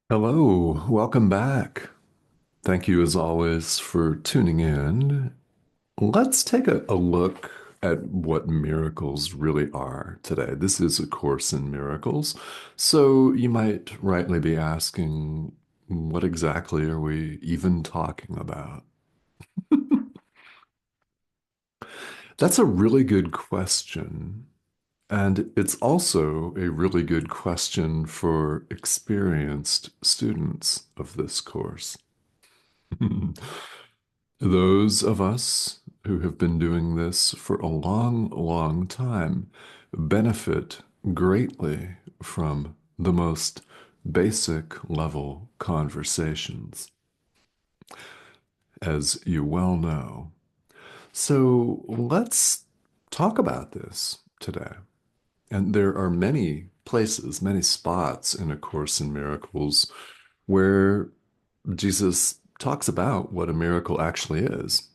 Hello, welcome back. Thank you, as always, for tuning in. Let's take a look at what miracles really are today. This is A Course in Miracles. So you might rightly be asking, what exactly are we even talking about? That's a really good question. And it's also a really good question for experienced students of this course. Those of us who have been doing this for a long, long time benefit greatly from the most basic level conversations, as you well know. So let's talk about this today. And there are many places, many spots in A Course in Miracles where Jesus talks about what a miracle actually is.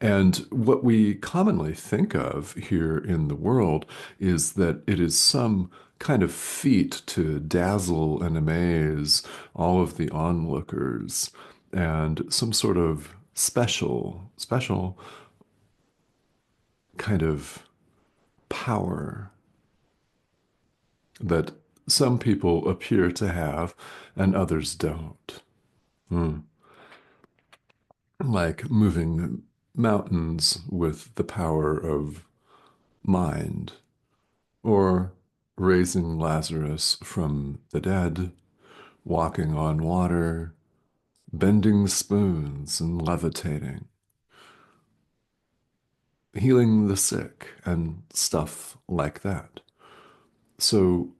And what we commonly think of here in the world is that it is some kind of feat to dazzle and amaze all of the onlookers and some sort of special kind of power that some people appear to have and others don't. Hmm. Like moving mountains with the power of mind, or raising Lazarus from the dead, walking on water, bending spoons and levitating, healing the sick, and stuff like that. So,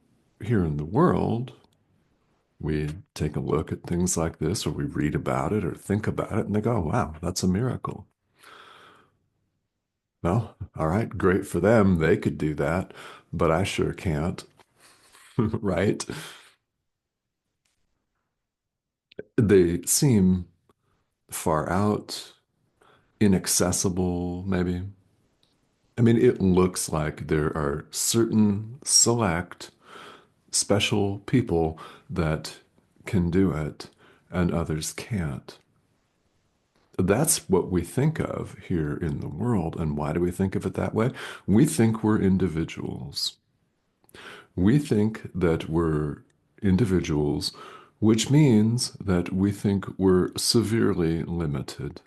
here in the world, we take a look at things like this, or we read about it, or think about it, and they go, wow, that's a miracle. Well, all right, great for them. They could do that, but I sure can't, right? They seem far out, inaccessible, maybe. I mean, it looks like there are certain select special people that can do it and others can't. That's what we think of here in the world. And why do we think of it that way? We think we're individuals. We think that we're individuals, which means that we think we're severely limited.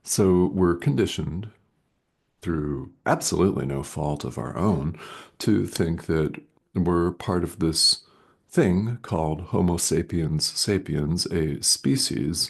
So we're conditioned through absolutely no fault of our own to think that we're part of this thing called Homo sapiens sapiens, a species,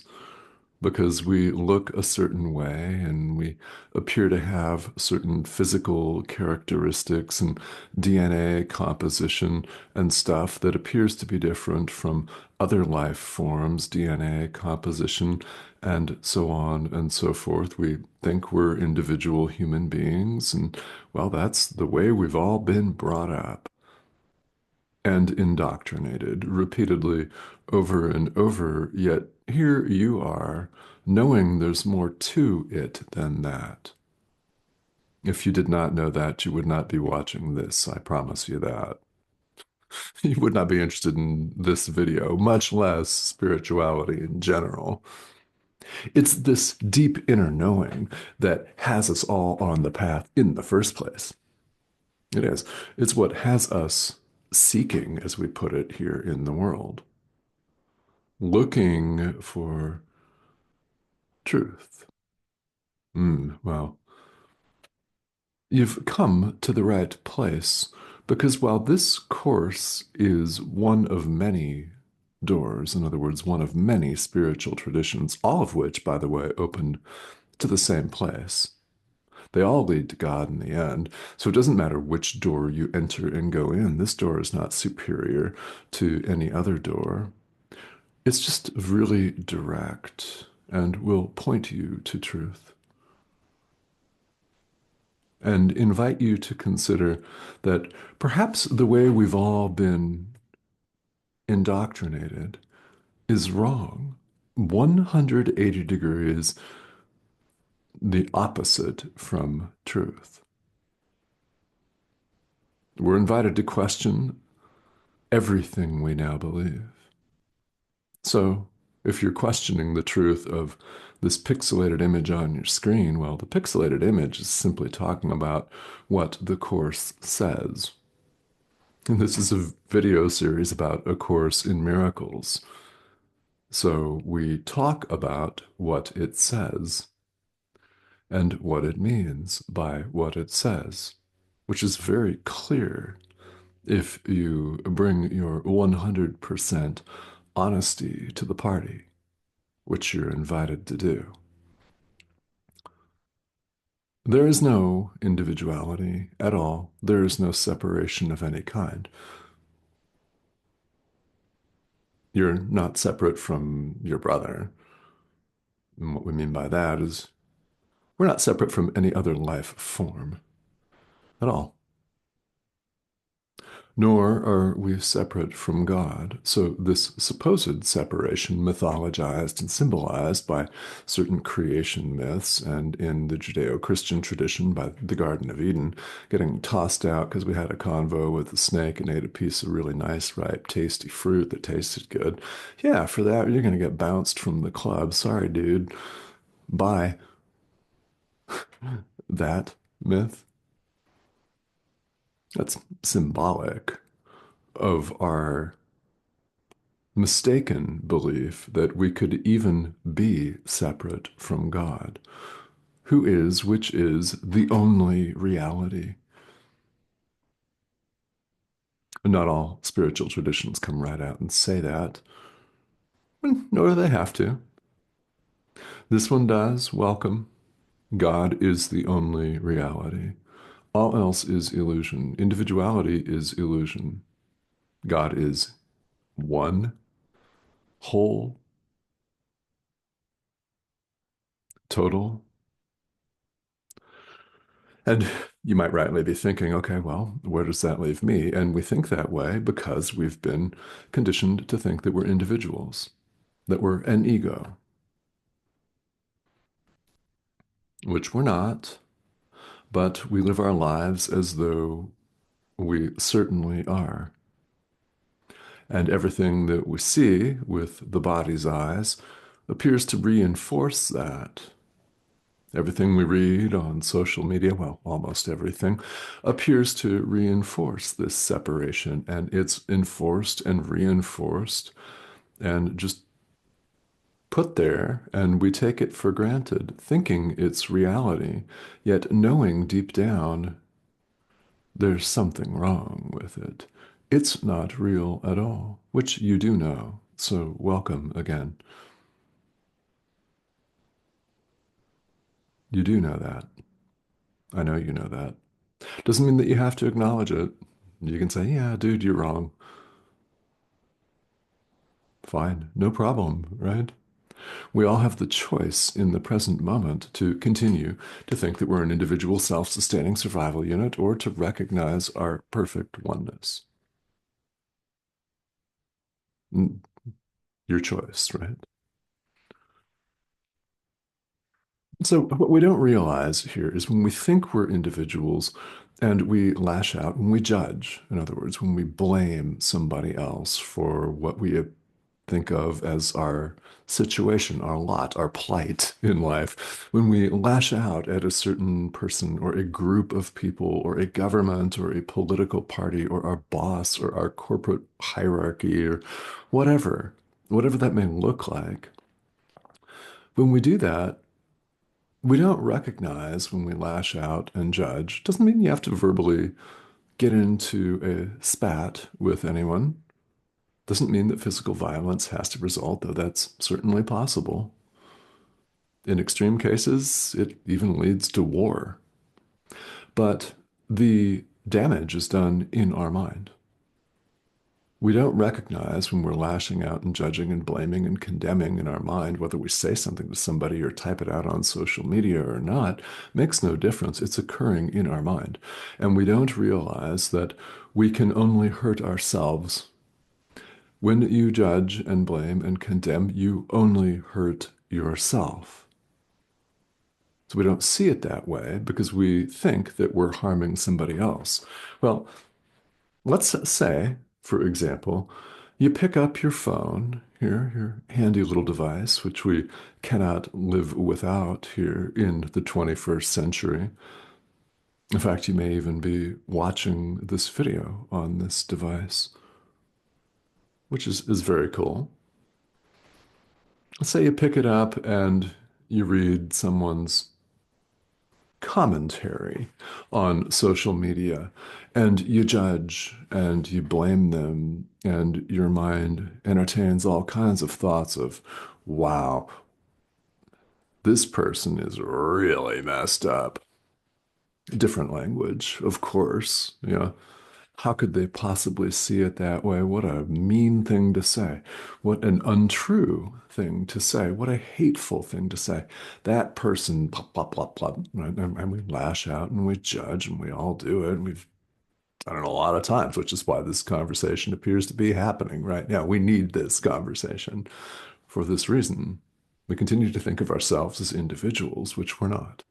because we look a certain way and we appear to have certain physical characteristics and DNA composition and stuff that appears to be different from other life forms, DNA composition, and so on and so forth. We think we're individual human beings, and well, that's the way we've all been brought up and indoctrinated repeatedly over and over. Yet here you are, knowing there's more to it than that. If you did not know that, you would not be watching this. I promise you that. You would not be interested in this video, much less spirituality in general. It's this deep inner knowing that has us all on the path in the first place. It is. It's what has us seeking, as we put it here in the world, looking for truth. Well, you've come to the right place because while this course is one of many doors, in other words, one of many spiritual traditions, all of which, by the way, open to the same place. They all lead to God in the end. So it doesn't matter which door you enter and go in. This door is not superior to any other door. It's just really direct and will point you to truth and invite you to consider that perhaps the way we've all been indoctrinated is wrong. 180 degrees the opposite from truth. We're invited to question everything we now believe. So, if you're questioning the truth of this pixelated image on your screen, well, the pixelated image is simply talking about what the Course says. And this is a video series about A Course in Miracles. So we talk about what it says and what it means by what it says, which is very clear if you bring your 100% honesty to the party, which you're invited to do. There is no individuality at all. There is no separation of any kind. You're not separate from your brother. And what we mean by that is we're not separate from any other life form at all. Nor are we separate from God. So, this supposed separation, mythologized and symbolized by certain creation myths, and in the Judeo Christian tradition by the Garden of Eden, getting tossed out because we had a convo with a snake and ate a piece of really nice, ripe, tasty fruit that tasted good. Yeah, for that, you're going to get bounced from the club. Sorry, dude. Bye. That myth, that's symbolic of our mistaken belief that we could even be separate from God, who is, which is the only reality. Not all spiritual traditions come right out and say that, nor do they have to. This one does. Welcome. God is the only reality. All else is illusion. Individuality is illusion. God is one, whole, total. And you might rightly be thinking, okay, well, where does that leave me? And we think that way because we've been conditioned to think that we're individuals, that we're an ego, which we're not, but we live our lives as though we certainly are. And everything that we see with the body's eyes appears to reinforce that. Everything we read on social media, well, almost everything, appears to reinforce this separation, and it's enforced and reinforced and just put there, and we take it for granted, thinking it's reality, yet knowing deep down there's something wrong with it. It's not real at all, which you do know. So welcome again. You do know that. I know you know that. Doesn't mean that you have to acknowledge it. You can say, yeah, dude, you're wrong. Fine, no problem, right? We all have the choice in the present moment to continue to think that we're an individual self-sustaining survival unit or to recognize our perfect oneness. Your choice, right? So, what we don't realize here is when we think we're individuals and we lash out, when we judge, in other words, when we blame somebody else for what we think of as our situation, our lot, our plight in life, when we lash out at a certain person or a group of people or a government or a political party or our boss or our corporate hierarchy or whatever, whatever that may look like, when we do that, we don't recognize when we lash out and judge. Doesn't mean you have to verbally get into a spat with anyone. Doesn't mean that physical violence has to result, though that's certainly possible. In extreme cases, it even leads to war. But the damage is done in our mind. We don't recognize when we're lashing out and judging and blaming and condemning in our mind, whether we say something to somebody or type it out on social media or not, makes no difference. It's occurring in our mind. And we don't realize that we can only hurt ourselves. When you judge and blame and condemn, you only hurt yourself. So we don't see it that way because we think that we're harming somebody else. Well, Let's say, for example, you pick up your phone, here, your handy little device, which we cannot live without here in the 21st century. In fact, you may even be watching this video on this device, which is very cool. Let's say you pick it up and you read someone's commentary on social media and you judge and you blame them, and your mind entertains all kinds of thoughts of, wow, this person is really messed up. Different language, of course. How could they possibly see it that way? What a mean thing to say. What an untrue thing to say. What a hateful thing to say. That person, blah, blah, blah, blah. Right? And we lash out and we judge, and we all do it. And we've done it a lot of times, which is why this conversation appears to be happening right now. We need this conversation for this reason. We continue to think of ourselves as individuals, which we're not,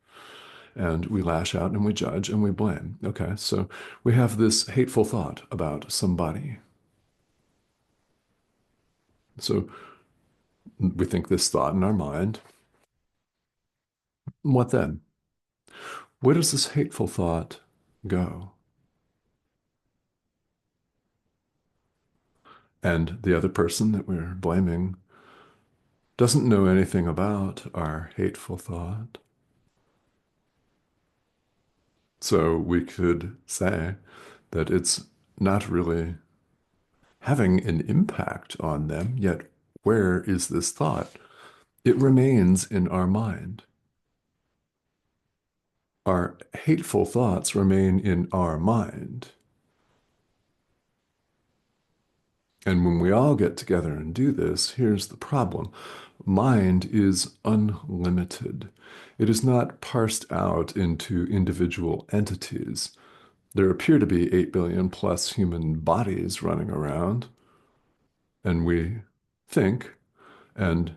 and we lash out and we judge and we blame. Okay, so we have this hateful thought about somebody. So we think this thought in our mind. What then? Where does this hateful thought go? And the other person that we're blaming doesn't know anything about our hateful thought. So we could say that it's not really having an impact on them, yet where is this thought? It remains in our mind. Our hateful thoughts remain in our mind. And when we all get together and do this, here's the problem. Mind is unlimited. It is not parsed out into individual entities. There appear to be 8 billion plus human bodies running around, and we think, and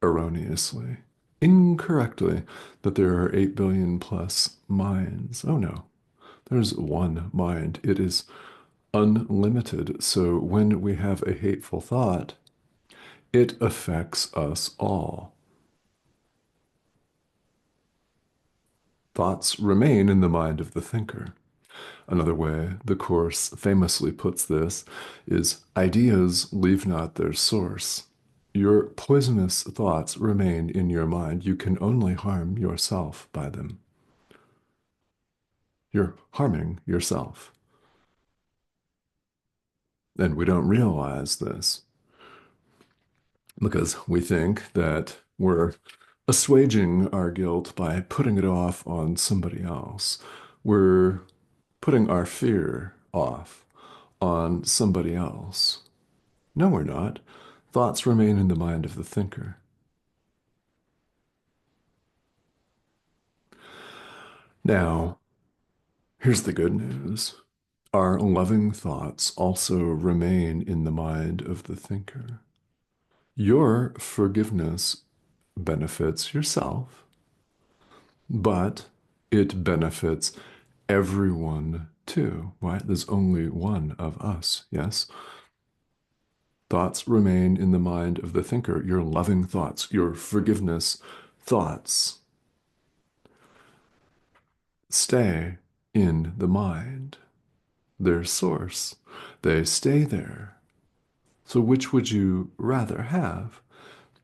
erroneously, incorrectly, that there are 8 billion plus minds. Oh no, there's one mind. It is unlimited. So when we have a hateful thought, it affects us all. Thoughts remain in the mind of the thinker. Another way the Course famously puts this is, ideas leave not their source. Your poisonous thoughts remain in your mind. You can only harm yourself by them. You're harming yourself. And we don't realize this because we think that we're assuaging our guilt by putting it off on somebody else. We're putting our fear off on somebody else. No, we're not. Thoughts remain in the mind of the thinker. Now, here's the good news. Our loving thoughts also remain in the mind of the thinker. Your forgiveness benefits yourself, but it benefits everyone too, right? There's only one of us, yes? Thoughts remain in the mind of the thinker. Your loving thoughts, your forgiveness thoughts stay in the mind, their source. They stay there. So which would you rather have?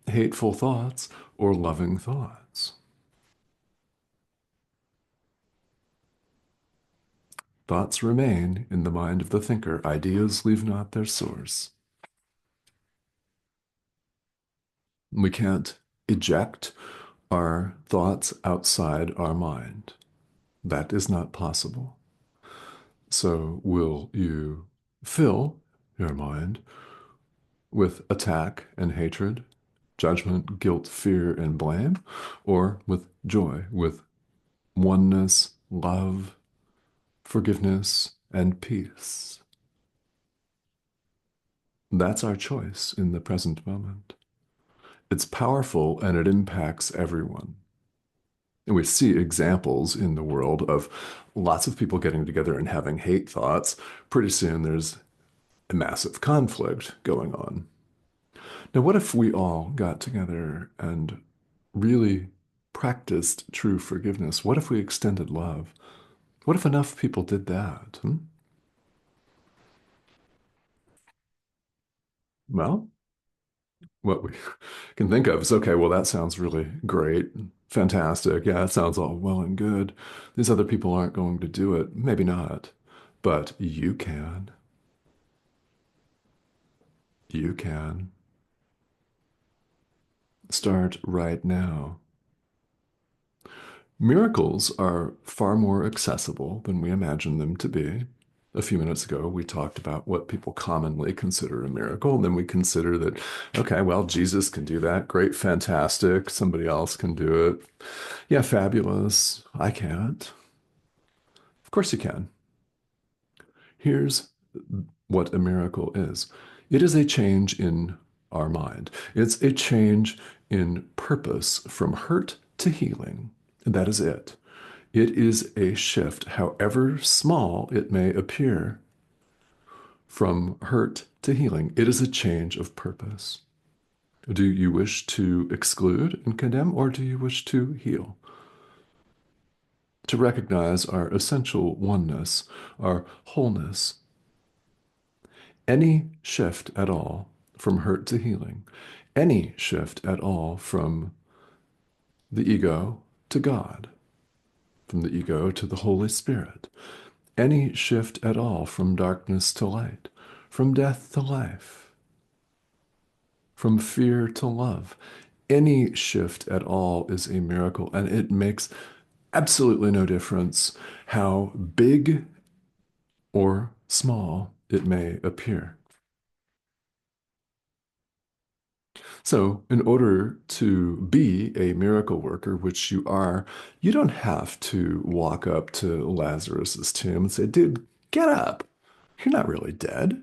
Hateful thoughts or loving thoughts? Thoughts remain in the mind of the thinker. Ideas leave not their source. We can't eject our thoughts outside our mind. That is not possible. So will you fill your mind with attack and hatred, judgment, guilt, fear, and blame, or with joy, with oneness, love, forgiveness, and peace? That's our choice in the present moment. It's powerful and it impacts everyone. And we see examples in the world of lots of people getting together and having hate thoughts. Pretty soon there's a massive conflict going on. Now, what if we all got together and really practiced true forgiveness? What if we extended love? What if enough people did that? Hmm? Well, what we can think of is okay, well, that sounds really great, fantastic. Yeah, it sounds all well and good. These other people aren't going to do it. Maybe not, but you can. You can. Start right now. Miracles are far more accessible than we imagine them to be. A few minutes ago, we talked about what people commonly consider a miracle, and then we consider that, okay, well, Jesus can do that. Great, fantastic. Somebody else can do it. Yeah, fabulous. I can't. Of course you can. Here's what a miracle is. It is a change in our mind. It's a change in purpose from hurt to healing. And that is it. It is a shift, however small it may appear, from hurt to healing. It is a change of purpose. Do you wish to exclude and condemn, or do you wish to heal? To recognize our essential oneness, our wholeness. Any shift at all from hurt to healing, any shift at all from the ego to God, from the ego to the Holy Spirit, any shift at all from darkness to light, from death to life, from fear to love, any shift at all is a miracle, and it makes absolutely no difference how big or small it may appear. So, in order to be a miracle worker, which you are, you don't have to walk up to Lazarus's tomb and say, dude, get up. You're not really dead.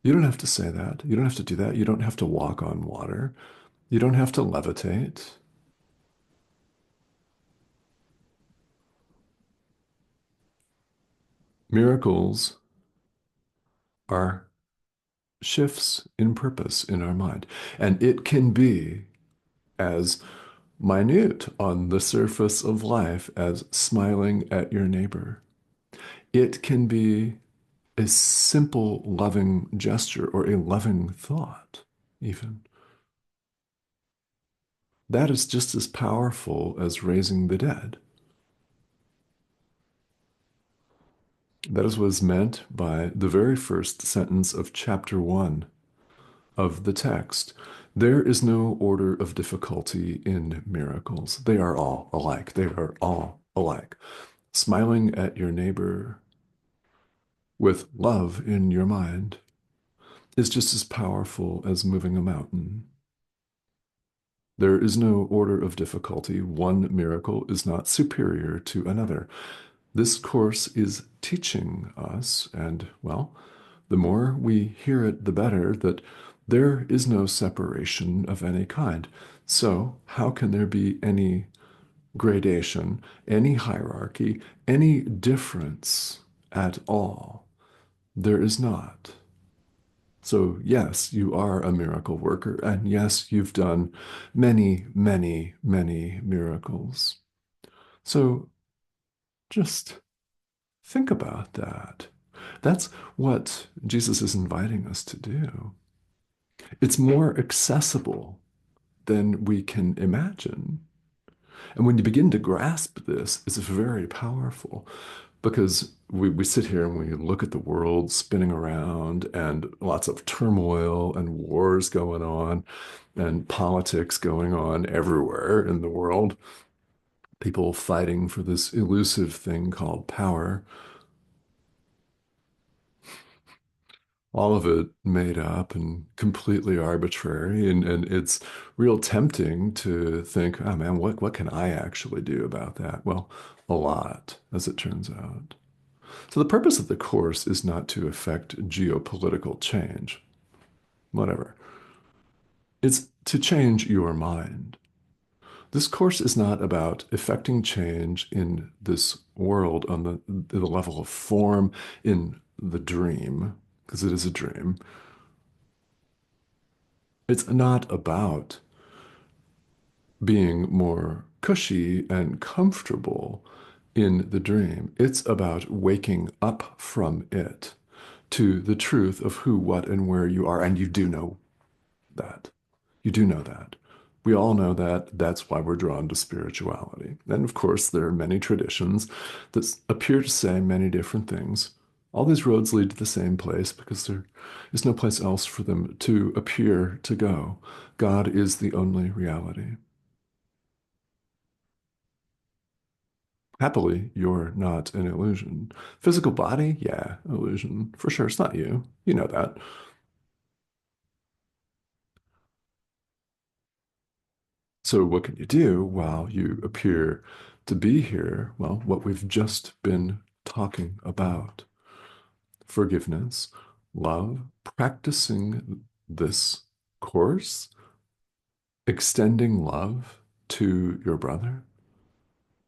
You don't have to say that. You don't have to do that. You don't have to walk on water. You don't have to levitate. Miracles are shifts in purpose in our mind. And it can be as minute on the surface of life as smiling at your neighbor. It can be a simple loving gesture or a loving thought, even. That is just as powerful as raising the dead. That is what is meant by the very first sentence of chapter 1 of the text. There is no order of difficulty in miracles. They are all alike. They are all alike. Smiling at your neighbor with love in your mind is just as powerful as moving a mountain. There is no order of difficulty. One miracle is not superior to another. This course is teaching us, and well, the more we hear it, the better, that there is no separation of any kind. So, how can there be any gradation, any hierarchy, any difference at all? There is not. So, yes, you are a miracle worker, and yes, you've done many, many, many miracles. So, just think about that. That's what Jesus is inviting us to do. It's more accessible than we can imagine. And when you begin to grasp this, it's very powerful because we sit here and we look at the world spinning around and lots of turmoil and wars going on and politics going on everywhere in the world. People fighting for this elusive thing called power, all of it made up and completely arbitrary. And it's real tempting to think, oh man, what can I actually do about that? Well, a lot, as it turns out. So the purpose of the course is not to affect geopolitical change, whatever. It's to change your mind. This course is not about effecting change in this world on the level of form in the dream, because it is a dream. It's not about being more cushy and comfortable in the dream. It's about waking up from it to the truth of who, what, and where you are. And you do know that. You do know that. We all know that. That's why we're drawn to spirituality. And of course, there are many traditions that appear to say many different things. All these roads lead to the same place because there is no place else for them to appear to go. God is the only reality. Happily, you're not an illusion. Physical body, yeah, illusion. For sure, it's not you. You know that. So, what can you do while you appear to be here? Well, what we've just been talking about: forgiveness, love, practicing this course, extending love to your brother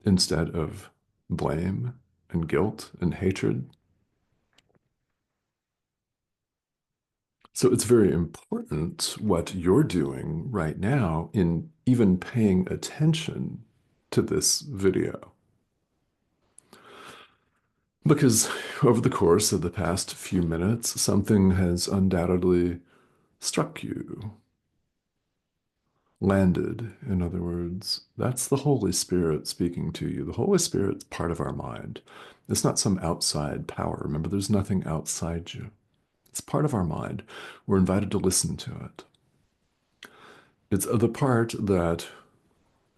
instead of blame and guilt and hatred. So it's very important what you're doing right now in even paying attention to this video. Because over the course of the past few minutes, something has undoubtedly struck you, landed, in other words. That's the Holy Spirit speaking to you. The Holy Spirit's part of our mind. It's not some outside power. Remember, there's nothing outside you. It's part of our mind. We're invited to listen to it. It's the part that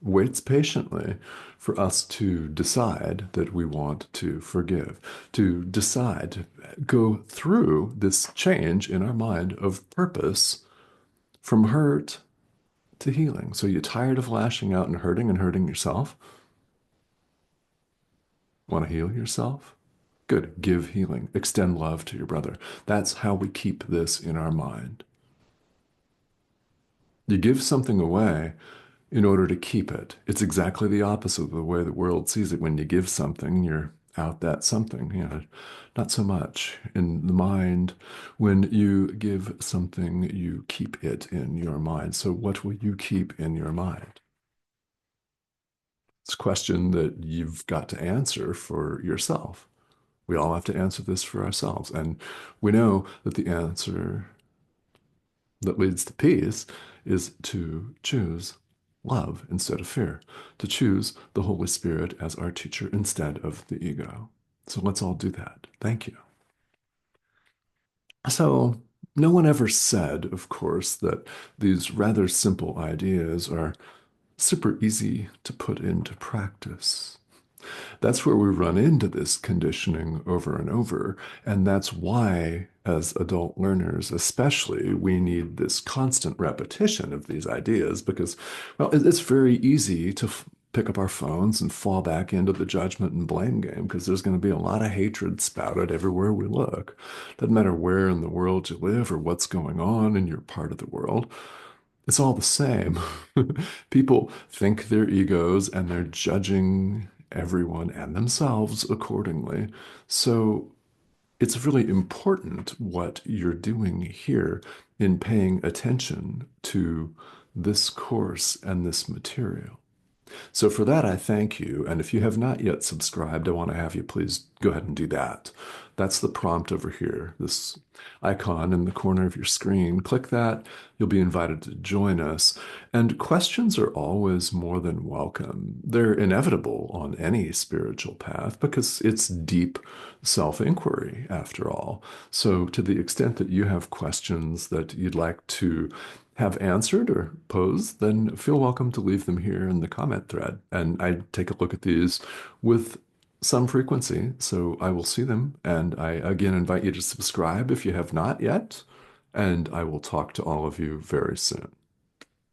waits patiently for us to decide that we want to forgive, to decide to go through this change in our mind of purpose from hurt to healing. So you're tired of lashing out and hurting yourself? Want to heal yourself? Good. Give healing. Extend love to your brother. That's how we keep this in our mind. You give something away in order to keep it. It's exactly the opposite of the way the world sees it. When you give something, you're out that something. Not so much in the mind. When you give something, you keep it in your mind. So what will you keep in your mind? It's a question that you've got to answer for yourself. We all have to answer this for ourselves. And we know that the answer that leads to peace is to choose love instead of fear, to choose the Holy Spirit as our teacher instead of the ego. So let's all do that. Thank you. So, no one ever said, of course, that these rather simple ideas are super easy to put into practice. That's where we run into this conditioning over and over. And that's why, as adult learners, especially, we need this constant repetition of these ideas because, well, it's very easy to pick up our phones and fall back into the judgment and blame game because there's going to be a lot of hatred spouted everywhere we look. Doesn't matter where in the world you live or what's going on in your part of the world. It's all the same. People think their egos and they're judging everyone and themselves accordingly. So it's really important what you're doing here in paying attention to this course and this material. So for that, I thank you. And if you have not yet subscribed, I want to have you please go ahead and do that. That's the prompt over here, this icon in the corner of your screen. Click that. You'll be invited to join us. And questions are always more than welcome. They're inevitable on any spiritual path because it's deep self-inquiry, after all. So to the extent that you have questions that you'd like to have answered or posed, then feel welcome to leave them here in the comment thread. And I take a look at these with some frequency, so I will see them. And I again invite you to subscribe if you have not yet. And I will talk to all of you very soon.